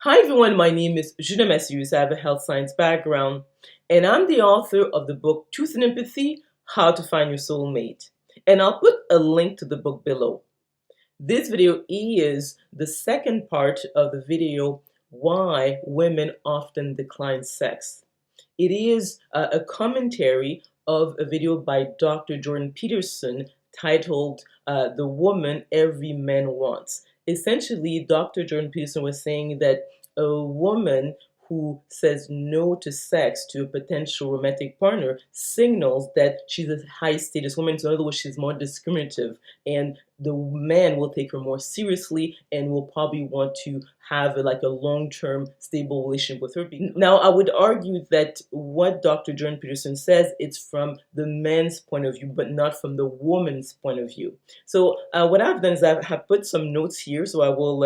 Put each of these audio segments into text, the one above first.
Hi everyone, my name is Junon Macéus. I have a health science background, and I'm the author of the book Truth and Empathy: How to Find Your Soulmate. And I'll put a link to the book below. This video is the second part of the video, Why Women Often Decline Sex. It is a commentary of a video by Dr. Jordan Peterson titled The Woman Every Man Wants. Essentially, Dr. Jordan Peterson was saying that a woman who says no to sex to a potential romantic partner signals that she's a high status woman. So in other words, she's more discriminative, and the man will take her more seriously and will probably want to have a long-term stable relationship with her. Now, I would argue that what Dr. Jordan Peterson says, it's from the man's point of view, but not from the woman's point of view. So what I've done is I have put some notes here, so I will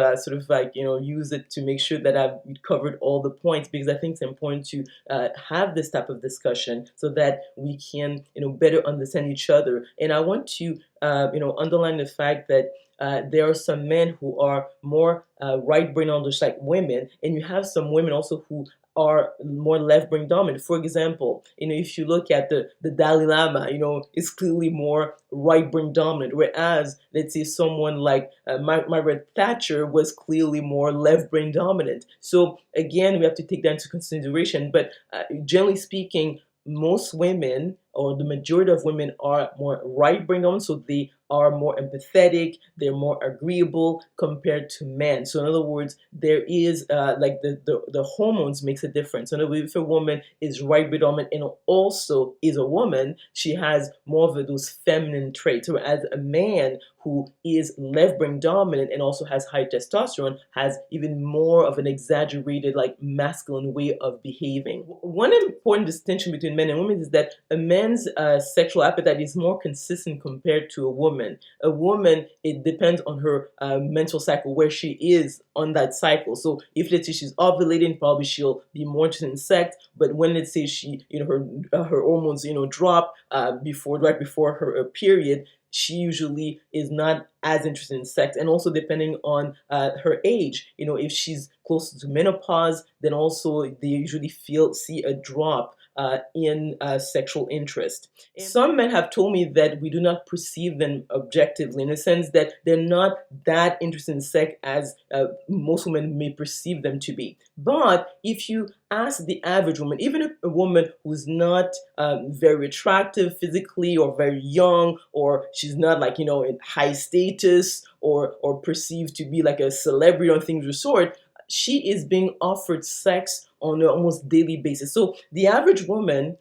use it to make sure that I've covered all the points, because I think it's important to have this type of discussion so that we can better understand each other. And I want to underline the fact that there are some men who are more right-brain just like women, and you have some women also who are more left-brain dominant. For example, if you look at the Dalai Lama, is clearly more right-brain dominant, whereas let's say someone like Margaret Thatcher was clearly more left-brain dominant. So again, we have to take that into consideration. But generally speaking, most women, or the majority of women, are more right-brain dominant, so they are more empathetic, they're more agreeable compared to men. So in other words, there is the hormones makes a difference. So in other words, if a woman is right-brain dominant and also is a woman, she has more of those feminine traits. Whereas a man who is left-brain dominant and also has high testosterone has even more of an exaggerated masculine way of behaving. One important distinction between men and women is that a man's sexual appetite is more consistent compared to a woman. A woman, it depends on her menstrual cycle, where she is on that cycle. So if let's say she's ovulating, probably she'll be more interested in sex. But when let's say she, her hormones, drop right before her period, she usually is not as interested in sex. And also depending on her age, if she's close to menopause, then also they usually see a drop in sexual interest. Some men have told me that we do not perceive them objectively, in the sense that they're not that interested in sex as most women may perceive them to be. But if you ask the average woman, even a woman who's not very attractive physically, or very young, or she's not in high status, or perceived to be like a celebrity or things of the sort, she is being offered sex on an almost daily basis. So the average woman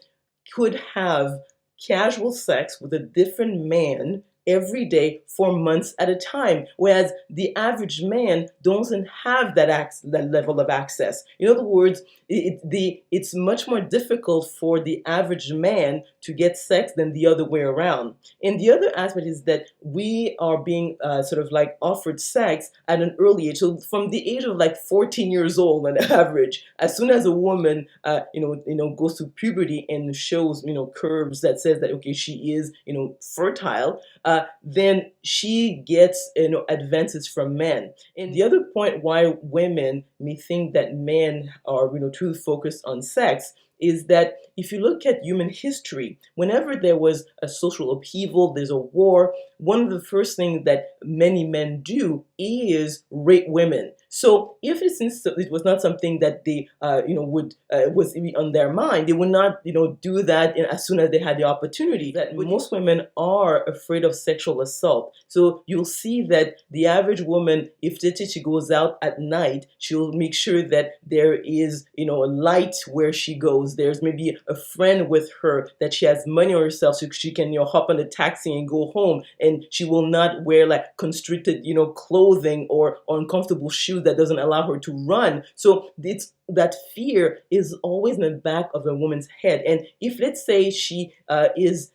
could have casual sex with a different man every day for months at a time, whereas the average man doesn't have that level of access. In other words, it's much more difficult for the average man to get sex than the other way around. And the other aspect is that we are being offered sex at an early age. So from the age of 14 years old on average, as soon as a woman goes through puberty and shows curves that says that okay, she is fertile, then she gets advances from men. And the other point why women may think that men are truly focused on sex is that if you look at human history, whenever there was a social upheaval, there's a war, one of the first things that many men do is rape women. So if it was not something that they was on their mind, they would not do that as soon as they had the opportunity. That most women are afraid of sexual assault. So you'll see that the average woman, if she goes out at night, she'll make sure that there is a light where she goes. There's maybe a friend with her, that she has money on herself so she can hop on the taxi and go home, and she will not wear constricted clothing or uncomfortable shoes that doesn't allow her to run. So it's that fear is always in the back of a woman's head. And if, let's say, she is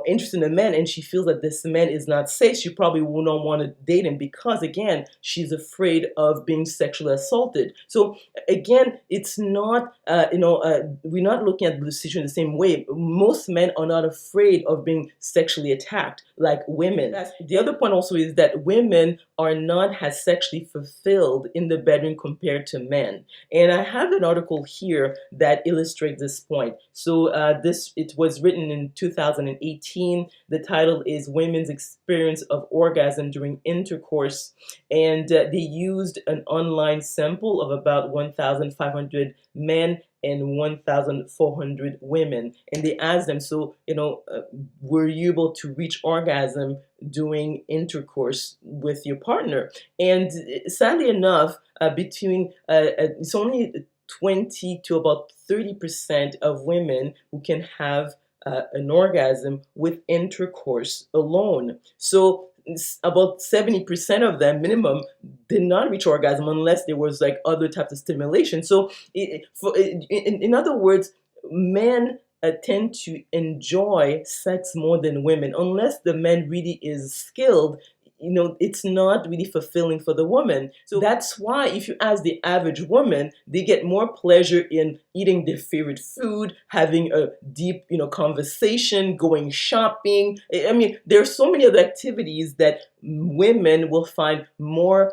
interested in a man and she feels that this man is not safe, she probably will not want to date him because, again, she's afraid of being sexually assaulted. So again, it's not we're not looking at the situation the same way. Most men are not afraid of being sexually attacked like women. The other point also is that women are not as sexually fulfilled in the bedroom compared to men. And I have an article here that illustrates this point. So it was written in 2018. The title is Women's Experience of Orgasm During Intercourse. And they used an online sample of about 1,500 men and 1,400 women. And they asked them, were you able to reach orgasm during intercourse with your partner? And sadly enough, it's only 20 to about 30% of women who can have an orgasm with intercourse alone. So about 70% of them minimum did not reach orgasm unless there was like other types of stimulation. So in other words, men tend to enjoy sex more than women unless the man really is skilled. It's not really fulfilling for the woman. So that's why if you ask the average woman, they get more pleasure in eating their favorite food, having a deep, conversation, going shopping. I mean, there are so many other activities that women will find more,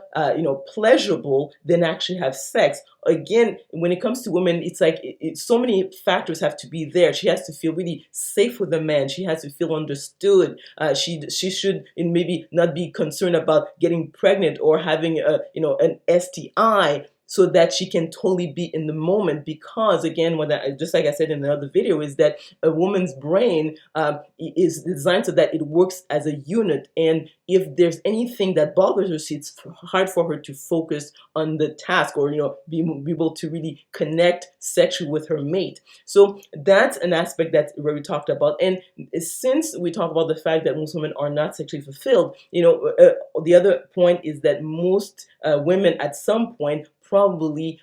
pleasurable than actually have sex. Again, when it comes to women, it's like so many factors have to be there. She has to feel really safe with a man. She has to feel understood. She should maybe not be concerned about getting pregnant or having an STI, so that she can totally be in the moment. Because again, just like I said in the other video, is that a woman's brain is designed so that it works as a unit. And if there's anything that bothers her, it's hard for her to focus on the task or be able to really connect sexually with her mate. So that's an aspect where we talked about. And since we talk about the fact that most women are not sexually fulfilled, the other point is that most women at some point probably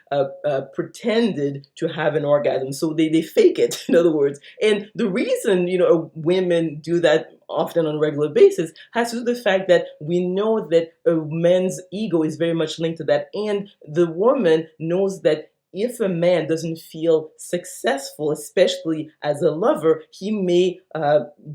pretended to have an orgasm. So they fake it, in other words. And the reason, women do that often on a regular basis has to do with the fact that we know that a man's ego is very much linked to that. And the woman knows that if a man doesn't feel successful, especially as a lover, he may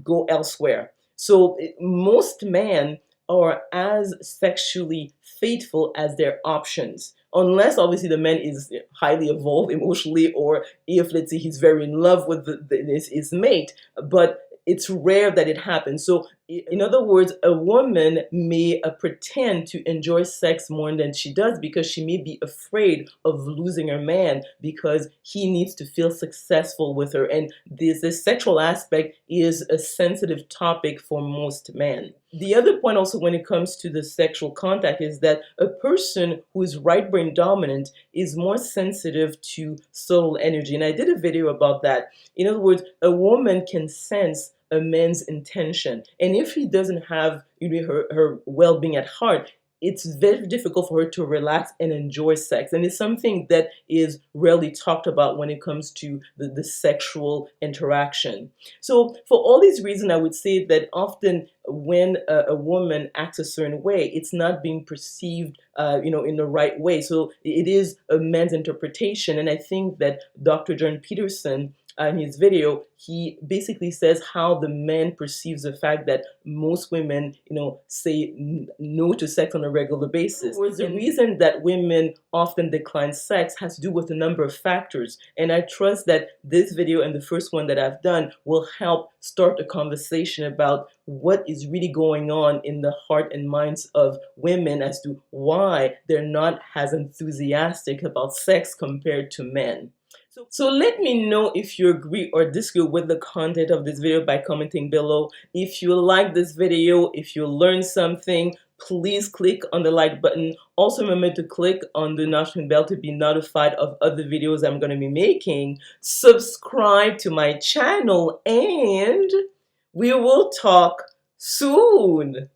go elsewhere. So most men are as sexually faithful as their options. Unless obviously the man is highly evolved emotionally, or if, let's say, he's very in love with his mate, but it's rare that it happens. So in other words, a woman may pretend to enjoy sex more than she does because she may be afraid of losing her man because he needs to feel successful with her. And this sexual aspect is a sensitive topic for most men. The other point also when it comes to the sexual contact is that a person who is right brain dominant is more sensitive to subtle energy. And I did a video about that. In other words, a woman can sense a man's intention. And if he doesn't have her well-being at heart, it's very difficult for her to relax and enjoy sex. And it's something that is rarely talked about when it comes to the sexual interaction. So for all these reasons, I would say that often when a woman acts a certain way, it's not being perceived in the right way. So it is a man's interpretation. And I think that Dr. John Peterson, in his video, he basically says how the man perceives the fact that most women, say no to sex on a regular basis. The reason that women often decline sex has to do with a number of factors. And I trust that this video and the first one that I've done will help start a conversation about what is really going on in the heart and minds of women as to why they're not as enthusiastic about sex compared to men. So let me know if you agree or disagree with the content of this video by commenting below. If you like this video, if you learned something, please click on the like button. Also remember to click on the notification bell to be notified of other videos I'm going to be making. Subscribe to my channel and we will talk soon.